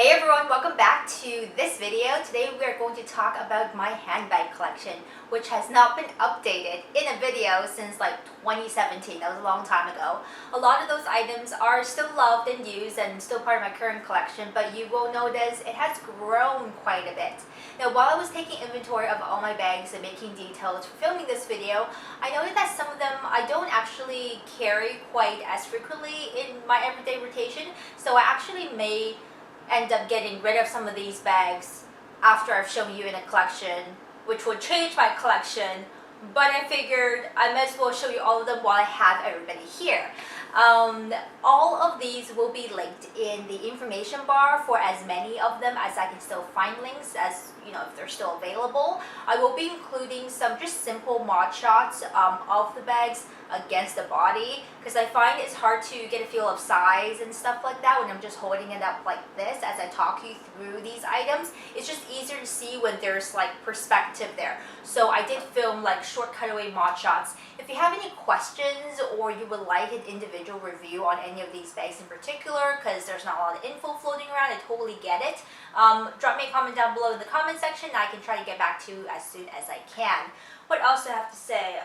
Hey everyone, welcome back to this video. Today we are going to talk about my handbag collection, which has not been updated in a video since like 2017. That was a long time ago. A lot of those items are still loved and used and still part of my current collection, but you will notice it has grown quite a bit. Now, while I was taking inventory of all my bags and making details for filming this video, I noted that some of them I don't actually carry quite as frequently in my everyday rotation, so I actually may end up getting rid of some of these bags after I've shown you in a collection, which would change my collection, but I figured I might as well show you all of them while I have everybody here. All of these will be linked in the information bar for as many of them as I can still find links, as you know, if they're still available. I will be including some just simple mod shots of the bags against the body, because I find it's hard to get a feel of size and stuff like that when I'm just holding it up like this as I talk you through these items. It's just easier to see when there's like perspective there. So I did film like short cutaway mod shots. If you have any questions or you would like an individual review on any of these bags in particular, because there's not a lot of info floating around, I totally get it. Drop me a comment down below in the comment section and I can try to get back to you as soon as I can. What else do I have to say?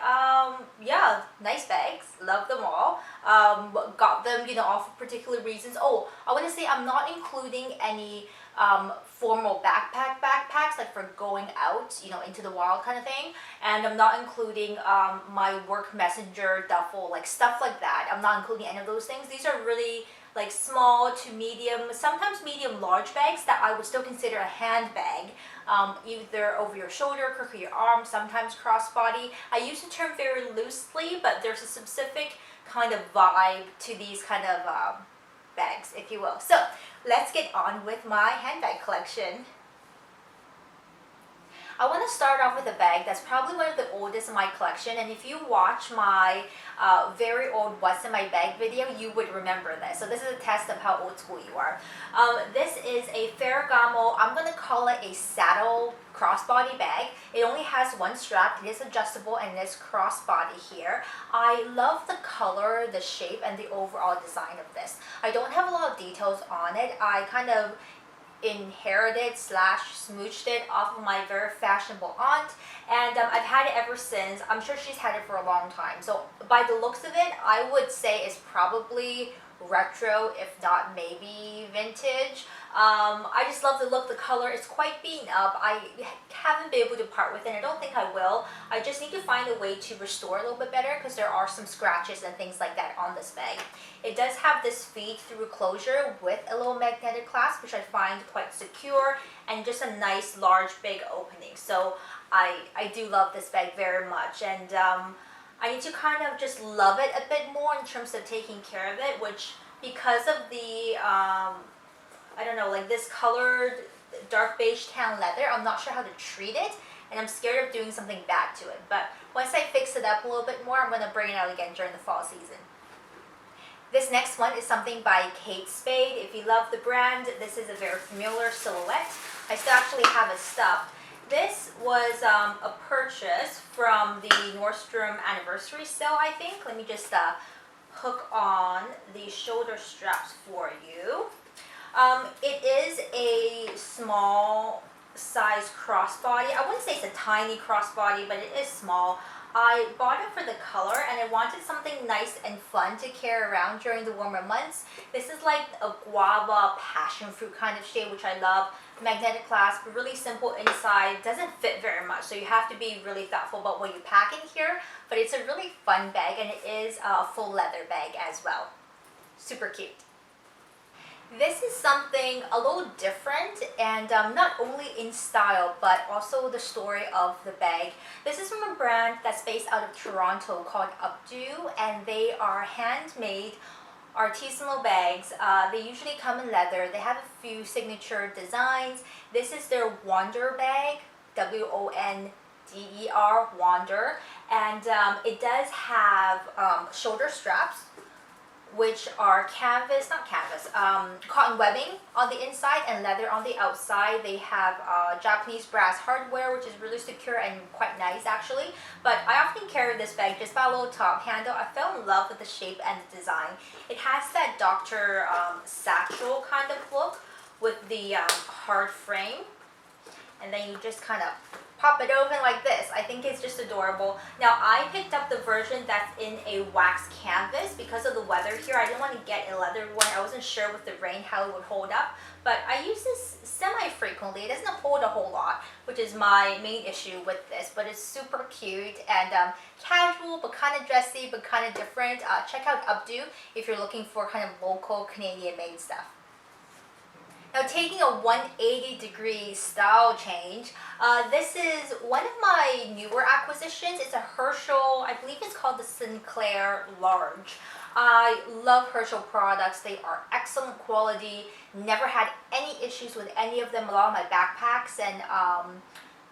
Yeah, nice bags, love them all. Got them, you know, all for particular reasons. Oh, I want to say I'm not including any formal backpacks, like for going out, you know, into the wild kind of thing. And I'm not including my work messenger duffel, like stuff like that. I'm not including any of those things. These are really like small to medium, sometimes medium large bags that I would still consider a handbag. Either over your shoulder, crook of your arm, sometimes crossbody. I use the term very loosely, but there's a specific kind of vibe to these kind of bags, if you will. So let's get on with my handbag collection. I want to start off with a bag that's probably one of the oldest in my collection, and if you watch my very old What's in My Bag video, you would remember this. So this is a test of how old school you are. This is a Ferragamo, I'm going to call it a saddle crossbody bag. It only has one strap, it is adjustable, and it is crossbody here. I love the color, the shape, and the overall design of this. I don't have a lot of details on it. I kind of inherited / smooched it off of my very fashionable aunt, and I've had it ever since. I'm sure she's had it for a long time, so by the looks of it I would say it's probably retro, if not maybe vintage. I just love the look, the color. It's quite beaten up. I haven't been able to part with it, and I don't think I will. I just need to find a way to restore it a little bit better, because there are some scratches and things like that on this bag. It does have this feed-through closure with a little magnetic clasp, which I find quite secure, and just a nice large big opening. So I do love this bag very much, and I need to kind of just love it a bit more in terms of taking care of it, which because of the I don't know, like this colored dark beige tan leather, I'm not sure how to treat it, and I'm scared of doing something bad to it. But once I fix it up a little bit more, I'm going to bring it out again during the fall season. This next one is something by Kate Spade. If you love the brand, this is a very familiar silhouette. I still actually have it stuffed. This was a purchase from the Nordstrom anniversary sale, I think. Let me just hook on the shoulder straps for you. It is a small size crossbody. I wouldn't say it's a tiny crossbody, but it is small. I bought it for the color, and I wanted something nice and fun to carry around during the warmer months. This is like a guava passion fruit kind of shade, which I love. Magnetic clasp, really simple inside, doesn't fit very much, so you have to be really thoughtful about what you pack in here, but it's a really fun bag, and it is a full leather bag as well. Super cute. This is something a little different, and not only in style but also the story of the bag. This is from a brand that's based out of Toronto called UPDOO, and they are handmade artisanal bags. They usually come in leather. They have a few signature designs. This is their Wander bag, WONDER, Wander, and it does have shoulder straps, which are cotton webbing on the inside and leather on the outside. They have Japanese brass hardware, which is really secure and quite nice actually. But I often carry this bag just by a little top handle. I fell in love with the shape and the design. It has that Dr. Satchel kind of look, with the hard frame. And then you just kind of pop it open like this. I think it's just adorable. Now I picked up the version that's in a wax canvas because of the weather here. I didn't want to get a leather one. I wasn't sure with the rain how it would hold up. But I use this semi-frequently. It doesn't hold a whole lot, which is my main issue with this. But it's super cute and casual, but kind of dressy, but kind of different. Check out UPDOO if you're looking for kind of local Canadian-made stuff. Now taking a 180-degree style change, this is one of my newer acquisitions. It's a Herschel, I believe it's called the Sinclair Large. I love Herschel products. They are excellent quality. Never had any issues with any of them. A lot of my backpacks and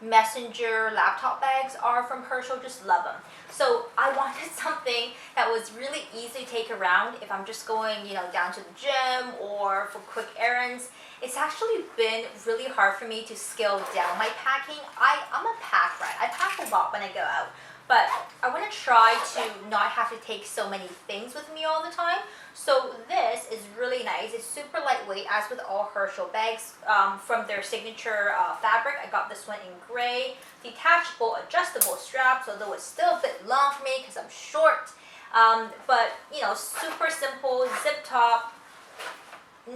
messenger laptop bags are from Herschel. Just love them. So I wanted something that was really easy to take around if I'm just going, down to the gym or for quick errands. It's actually been really hard for me to scale down my packing. I'm a pack rat. I pack a lot when I go out, but I want to try to not have to take so many things with me all the time. So this is really nice. It's super lightweight, as with all Herschel bags from their signature fabric. I got this one in gray. Detachable, adjustable straps, although it's still a bit long for me because I'm short. But super simple, zip top.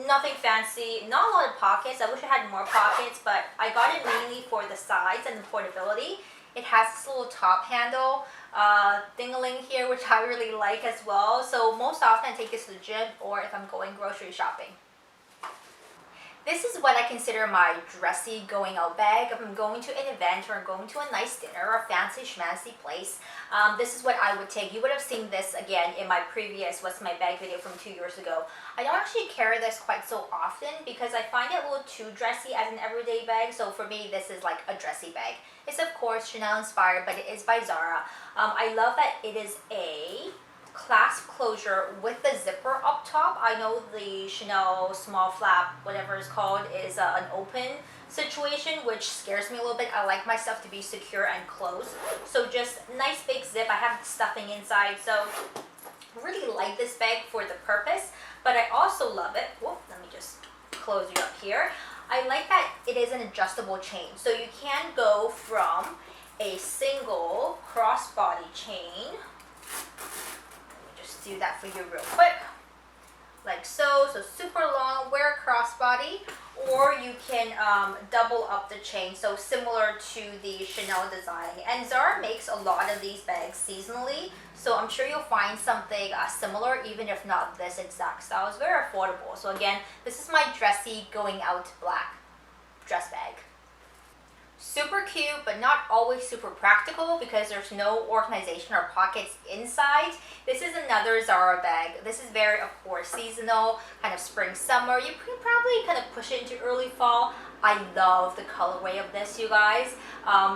Nothing fancy, not a lot of pockets. I wish I had more pockets, but I got it mainly for the size and the portability. It has this little top handle ding-a-ling here, which I really like as well. So most often I take this to the gym or if I'm going grocery shopping. This is what I consider my dressy going out bag. If I'm going to an event or going to a nice dinner or a fancy schmancy place, this is what I would take. You would have seen this again in my previous What's My Bag video from 2 years ago. I don't actually carry this quite so often because I find it a little too dressy as an everyday bag. So for me, this is like a dressy bag. It's of course Chanel inspired, but it is by Zara. I love that it is a clasp closure with the zipper up top. I know the Chanel small flap, whatever it's called, is an open situation, which scares me a little bit. I like my stuff to be secure and closed. So just nice big zip. I have stuffing inside, so really like this bag for the purpose. But I also love it. Whoop, let me just close you up here. I like that it is an adjustable chain. So you can go from a single crossbody chain. Do that for you real quick, like so super long, wear a crossbody, or you can double up the chain, so similar to the Chanel design. And Zara makes a lot of these bags seasonally, so I'm sure you'll find something similar, even if not this exact style. It's very affordable. So again, this is my dressy going out black dress bag. Super cute, but not always super practical because there's no organization or pockets inside. This is another Zara bag. This is very, of course, seasonal, kind of spring, summer. You can probably kind of push it into early fall. I love the colorway of this, you guys.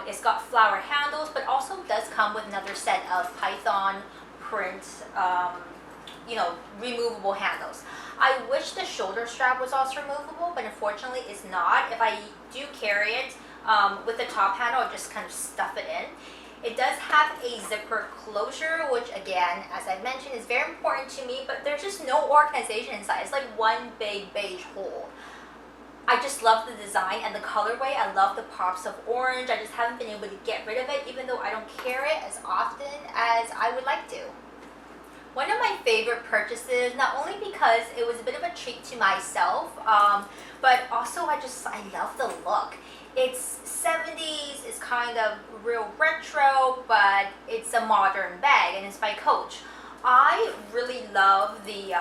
It's got flower handles, but also does come with another set of python print, removable handles. I wish the shoulder strap was also removable, but unfortunately it's not. If I do carry it, with the top handle, I'll just kind of stuff it in. It does have a zipper closure, which again, as I mentioned, is very important to me, but there's just no organization inside. It's like one big beige hole. I just love the design and the colorway. I love the pops of orange. I just haven't been able to get rid of it, even though I don't carry it as often as I would like to. One of my favorite purchases, not only because it was a bit of a treat to myself, but also I love the look. It's 70s, it's kind of real retro, but it's a modern bag, and it's by Coach. I really love the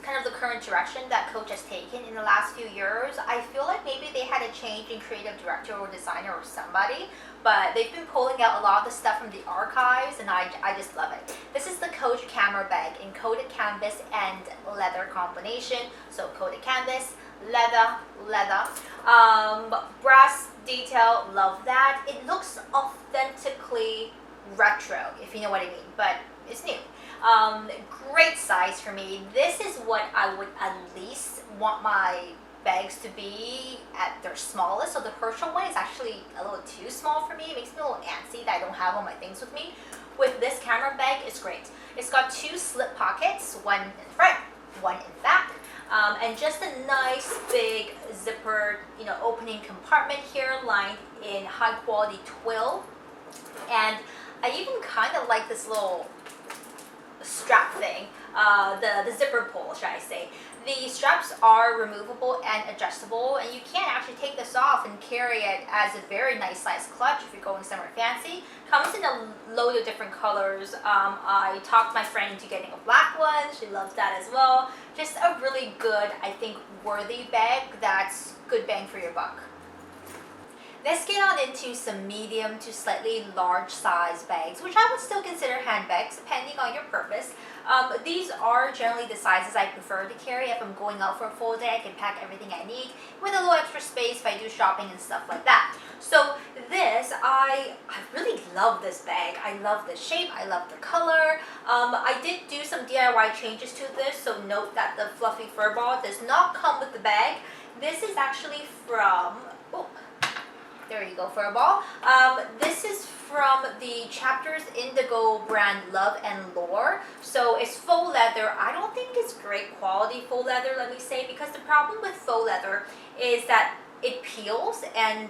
kind of the current direction that Coach has taken in the last few years. I feel like maybe they had a change in creative director or designer or somebody, but they've been pulling out a lot of the stuff from the archives, and I just love it. This is the Coach camera bag in coated canvas and leather combination. So coated canvas, leather, brass detail, love that. It looks authentically retro, if you know what I mean, but it's new. Great size for me. This is what I would at least want my bags to be at their smallest. So the Herschel one is actually a little too small for me. It makes me a little antsy that I don't have all my things with me. With this camera bag, it's great. It's got two slip pockets, one in front, one in back. And just a nice big zipper, you know, opening compartment here, lined in high quality twill. And I even kind of like this little strap thing, the zipper pull, should I say. The straps are removable and adjustable, and you can actually take this off and carry it as a very nice size clutch if you're going somewhere fancy. Comes in a load of different colors. I talked my friend into getting a black one. She loves that as well. Just a really good, I think, worthy bag that's good bang for your buck. Let's get on into some medium to slightly large size bags, which I would still consider handbags depending on your purpose. These are generally the sizes I prefer to carry if I'm going out for a full day. I can pack everything I need with a little extra space if I do shopping and stuff like that. So this, I really love this bag. I love the shape, I love the color. I did do some DIY changes to this, so note that the fluffy fur ball does not come with the bag. This is actually from, oh, there you go, fur ball. This is from the Chapters Indigo brand Love and Lore. So it's faux leather. I don't think it's great quality faux leather, let me say, because the problem with faux leather is that it peels, and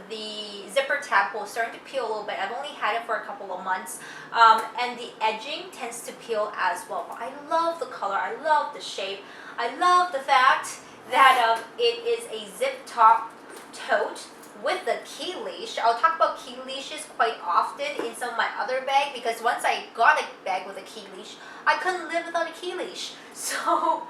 the zipper tab will start to peel a little bit. I've only had it for a couple of months, and the edging tends to peel as well. But I love the color, I love the shape, I love the fact that it is a zip top tote with the key leash. I'll talk about key leashes quite often in some of my other bags, because once I got a bag with a key leash, I couldn't live without a key leash. So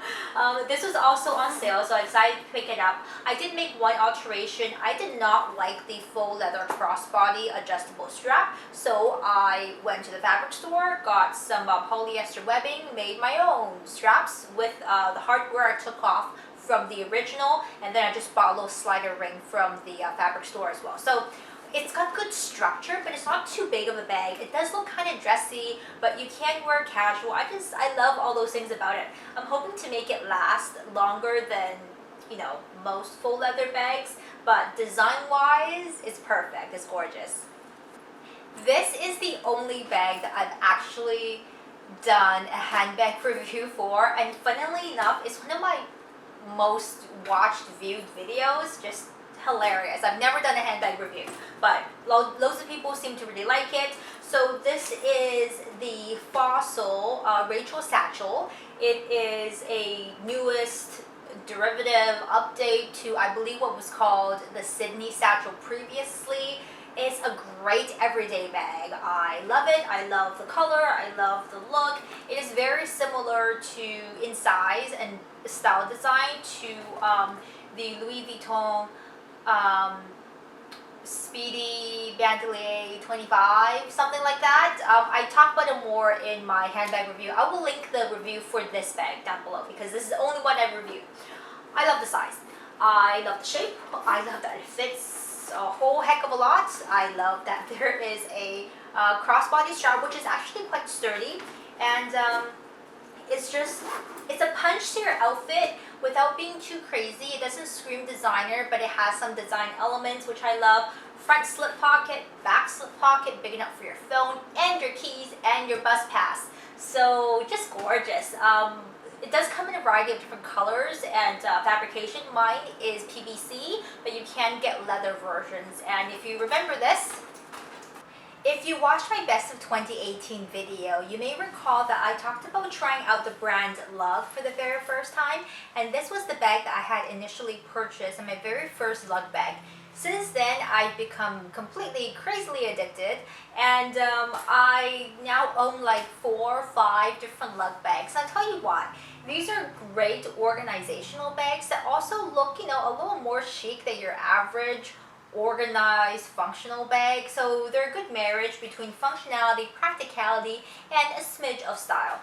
this was also on sale, so I decided to pick it up. I did make one alteration. I did not like the faux leather crossbody adjustable strap, so I went to the fabric store, got some polyester webbing, made my own straps with the hardware I took off from the original, and then I just bought a little slider ring from the fabric store as well. So it's got good structure, but it's not too big of a bag. It does look kind of dressy, but you can wear casual. I love all those things about it. I'm hoping to make it last longer than, you know, most faux leather bags, but design-wise, it's perfect. It's gorgeous. This is the only bag that I've actually done a handbag review for, and funnily enough, it's one of my most watched viewed videos. Just hilarious. I've never done a handbag review, but loads of people seem to really like it. So this is the Fossil Rachel Satchel. It is a newest derivative update to, I believe, what was called the Sydney Satchel previously. It's a great everyday bag. I love it. I love the color. I love the look. It is very similar to, in size and style design, to the Louis Vuitton Speedy Bandolier 25, something like that. I talk about it more in my handbag review. I will link the review for this bag down below, because this is the only one I reviewed. I love the size. I love the shape. I love that it fits a whole heck of a lot. I love that there is a crossbody strap, which is actually quite sturdy, and it's a punch to your outfit without being too crazy. It doesn't scream designer, but it has some design elements, which I love. Front slip pocket, back slip pocket, big enough for your phone and your keys and your bus pass. So just gorgeous. It does come in a variety of different colors and fabrication. Mine is PVC, but you can get leather versions. And if you remember this, if you watched my Best of 2018 video, you may recall that I talked about trying out the brand LUG for the very first time, and this was the bag that I had initially purchased in my very first LUG bag. Since then, I've become completely crazily addicted, and I now own like 4 or 5 different LUG bags. I'll tell you why. These are great organizational bags that also look, you know, a little more chic than your average organized functional bag. So they're a good marriage between functionality, practicality, and a smidge of style.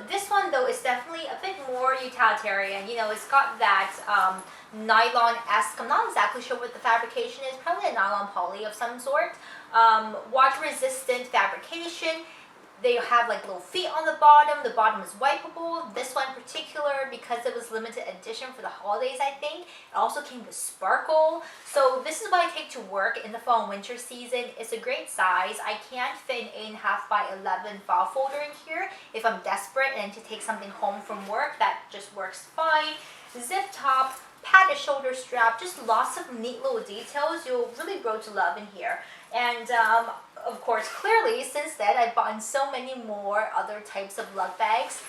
This one though is definitely a bit more utilitarian. You know, it's got that nylon-esque, I'm not exactly sure what the fabrication is, probably a nylon poly of some sort. Water resistant fabrication. They have like little feet on the bottom. The bottom is wipeable. This one in particular, because it was limited edition for the holidays, I think, it also came with sparkle. So this is what I take to work in the fall and winter season. It's a great size. I can't fit an 8.5 by 11 file folder in here if I'm desperate and to take something home from work. That just works fine. Zip top, padded shoulder strap, just lots of neat little details you'll really grow to love in here. And of course, clearly, since then, I've bought so many more other types of lug bags.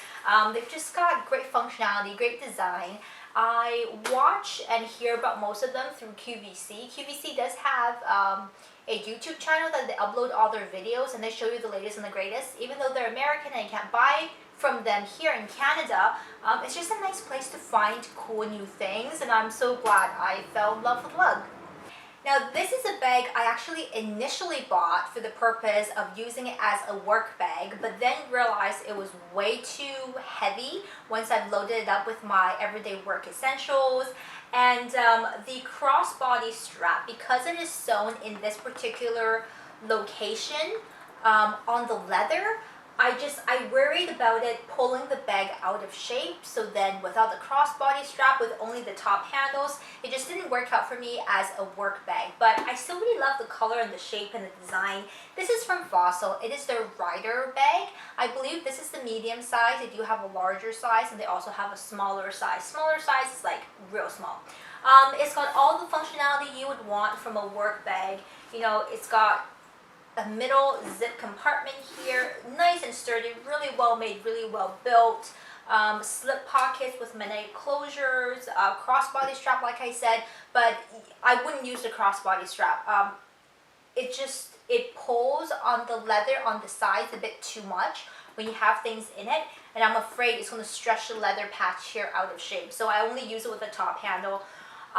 They've just got great functionality, great design. I watch and hear about most of them through QVC. QVC does have a YouTube channel that they upload all their videos and they show you the latest and the greatest. Even though they're American and you can't buy from them here in Canada, it's just a nice place to find cool new things, and I'm so glad I fell in love with lug. Now this is a bag I actually initially bought for the purpose of using it as a work bag, but then realized it was way too heavy once I've loaded it up with my everyday work essentials. And the crossbody strap, because it is sewn in this particular location on the leather, I worried about it pulling the bag out of shape. So then without the crossbody strap, with only the top handles, it just didn't work out for me as a work bag. But I still really love the color and the shape and the design. This is from Fossil. It is their Ryder bag. I believe this is the medium size. They do have a larger size and they also have a smaller size. Smaller size is like real small. It's got all the functionality you would want from a work bag. You know, it's got a middle zip compartment here, nice and sturdy, really well made, really well built. Slip pockets with magnetic closures, crossbody strap like I said, but I wouldn't use the crossbody strap. It pulls on the leather on the sides a bit too much when you have things in it, and I'm afraid it's going to stretch the leather patch here out of shape. So I only use it with the top handle.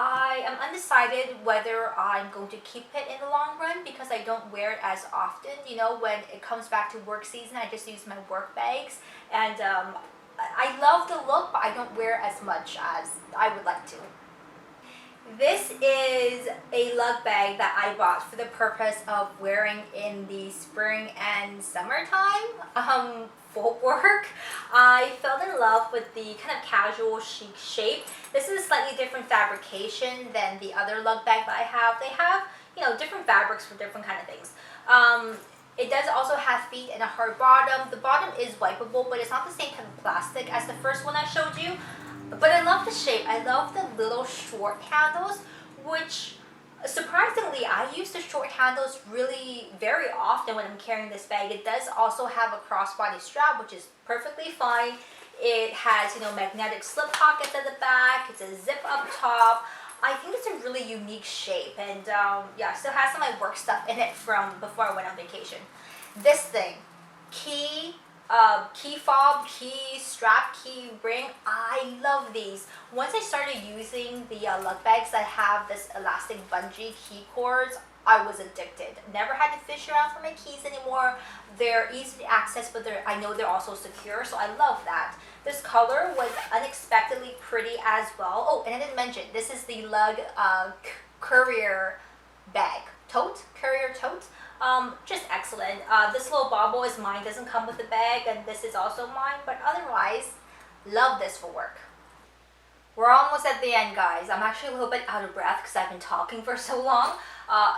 I am undecided whether I'm going to keep it in the long run because I don't wear it as often. You know, when it comes back to work season, I just use my work bags. And I love the look, but I don't wear it as much as I would like to. This is a lug bag that I bought for the purpose of wearing in the spring and summertime for work. I fell in love with the kind of casual chic shape. This is a slightly different fabrication than the other lug bag that I have. They have, you know, different fabrics for different kind of things. It does also have feet and a hard bottom. The bottom is wipeable, but it's not the same type of plastic as the first one I showed you. But I love the shape. I love the little short handles, which surprisingly, I use the short handles really very often when I'm carrying this bag. It does also have a crossbody strap, which is perfectly fine. It has, you know, magnetic slip pockets at the back. It's a zip up top. I think it's a really unique shape, and yeah, still has some of my work stuff in it from before I went on vacation. This thing, key fob, key strap, key ring. I love these. Once I started using the lug bags that have this elastic bungee key cords, I was addicted. Never had to fish around for my keys anymore. They're easy to access, but I know they're also secure, so I love that. This color was unexpectedly pretty as well. Oh, and I didn't mention, this is the LUG courier bag. Tote? Courier tote? Just excellent. This little bauble is mine, doesn't come with the bag, and this is also mine, but otherwise, love this for work. We're almost at the end, guys. I'm actually a little bit out of breath because I've been talking for so long.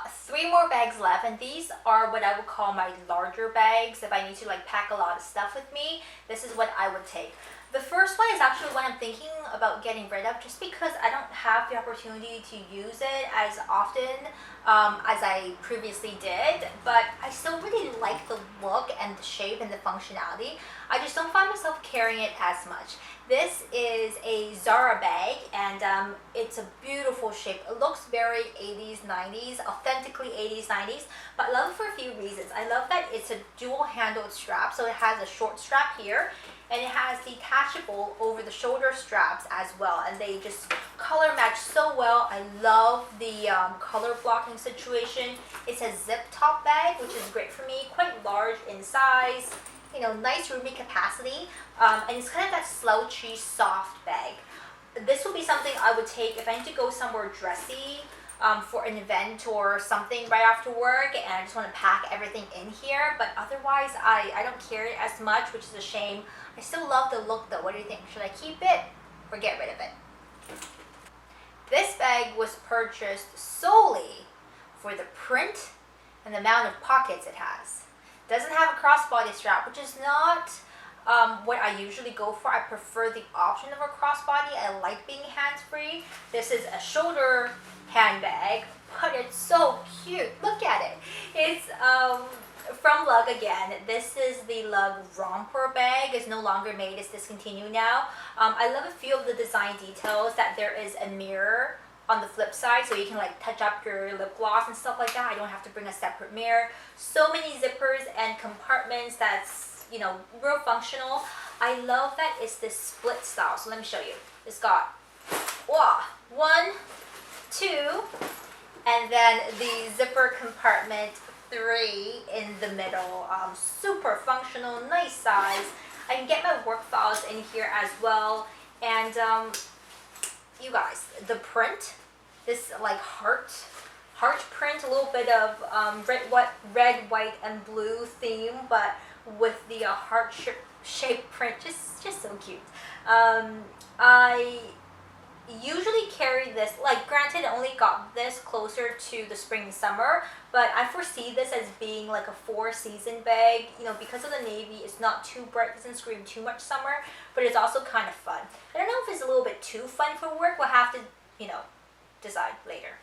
3 more bags left, and these are what I would call my larger bags. If I need to like pack a lot of stuff with me, this is what I would take. The first one is actually one I'm thinking about getting rid of just because I don't have the opportunity to use it as often as I previously did, but I still really like the look and the shape and the functionality. I just don't find myself carrying it as much. This is a Zara bag, and it's a beautiful shape. It looks very 80s, 90s, authentically 80s, 90s, but I love it for a few reasons. I love that it's a dual-handled strap, so it has a short strap here, and it has detachable over the shoulder straps as well, and they just color match so well. I love the color blocking situation. It's a zip top bag, which is great for me, quite large in size, you know, nice roomy capacity, and it's kind of that slouchy, soft bag. This would be something I would take if I need to go somewhere dressy, for an event or something right after work, and I just want to pack everything in here. But otherwise, I don't carry it as much, which is a shame. I still love the look though. What do you think? Should I keep it or get rid of it? This bag was purchased solely for the print and the amount of pockets it has. It doesn't have a crossbody strap, which is not what I usually go for. I prefer the option of a crossbody. I like being hands-free. This is a shoulder handbag, but it's so cute. Look at it. It's from LUG again. This is the LUG Romper bag. It's no longer made. It's discontinued now. I love a few of the design details, that there is a mirror on the flip side, so you can like touch up your lip gloss and stuff like that. I don't have to bring a separate mirror. So many zippers and compartments. That's, you know, real functional. I love that it's this split style. So let me show you. It's got, wow, 1, 2, and then the zipper compartment 3 in the middle. Super functional, nice size. I can get my work files in here as well. And you guys, the print, this like heart print, a little bit of red, white, and blue theme, but with the heart shaped print, just so cute. I usually carry this, like granted I only got this closer to the spring and summer, but I foresee this as being like a 4-season bag, you know, because of the navy. It's not too bright, doesn't scream too much summer, but it's also kind of fun. I don't know if it's a little bit too fun for work. We'll have to, you know, decide later.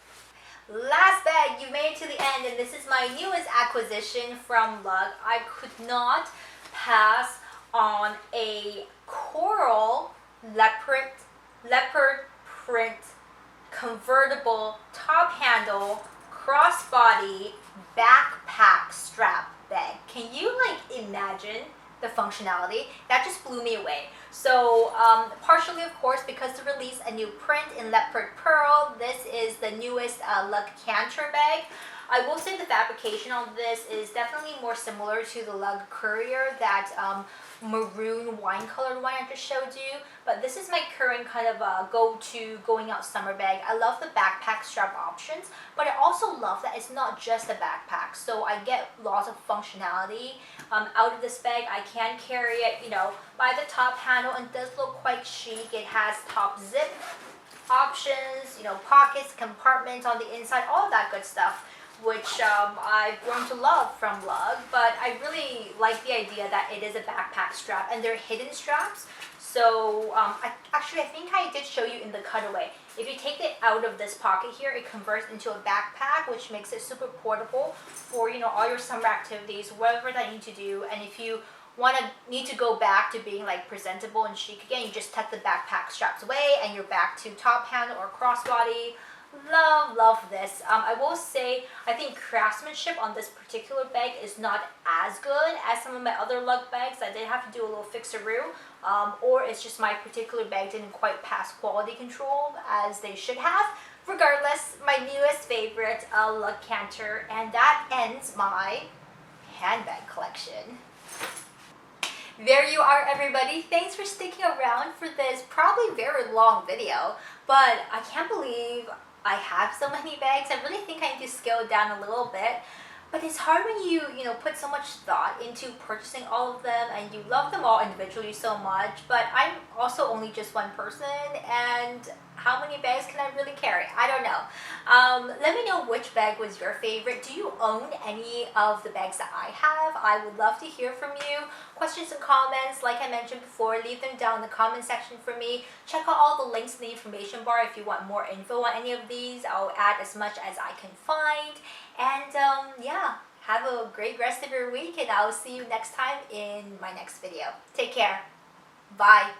Last bag, you made it to the end, and this is my newest acquisition from LUG. I could not pass on a coral leopard print convertible top handle crossbody backpack strap bag. Can you like imagine the functionality? That just blew me away. So partially of course because to release a new print in leopard pearl, this is the newest LUG Canter bag. I will say the fabrication on this is definitely more similar to the LUG Courier, that maroon wine colored one I just showed you, but this is my current kind of go-to going out summer bag. I love the backpack strap options, but I also love that it's not just a backpack, so I get lots of functionality out of this bag. I can carry it, you know, by the top handle, and does look quite chic. It has top zip options, you know, pockets, compartments on the inside, all of that good stuff, which I've grown to love from LUG. But I really like the idea that it is a backpack strap, and they're hidden straps. So I think I did show you in the cutaway. If you take it out of this pocket here, it converts into a backpack, which makes it super portable for, you know, all your summer activities, whatever that you need to do. And if you need to go back to being like presentable and chic again, you just tuck the backpack straps away and you're back to top handle or crossbody. Love this. I will say I think craftsmanship on this particular bag is not as good as some of my other LUG bags. I did have to do a little fixaroo, or it's just my particular bag didn't quite pass quality control as they should have. Regardless, my newest favorite, LUG Canter, and that ends my handbag collection. There you are, everybody. Thanks for sticking around for this probably very long video, but I can't believe I have so many bags. I really think I need to scale it down a little bit, but it's hard when you put so much thought into purchasing all of them and you love them all individually so much. But I'm also only just one person, and how many bags can I really carry? I don't know. Let me know which bag was your favorite. Do you own any of the bags that I have? I would love to hear from you. Questions and comments, like I mentioned before, leave them down in the comment section for me. Check out all the links in the information bar if you want more info on any of these. I'll add as much as I can find. And yeah, have a great rest of your week, and I'll see you next time in my next video. Take care. Bye.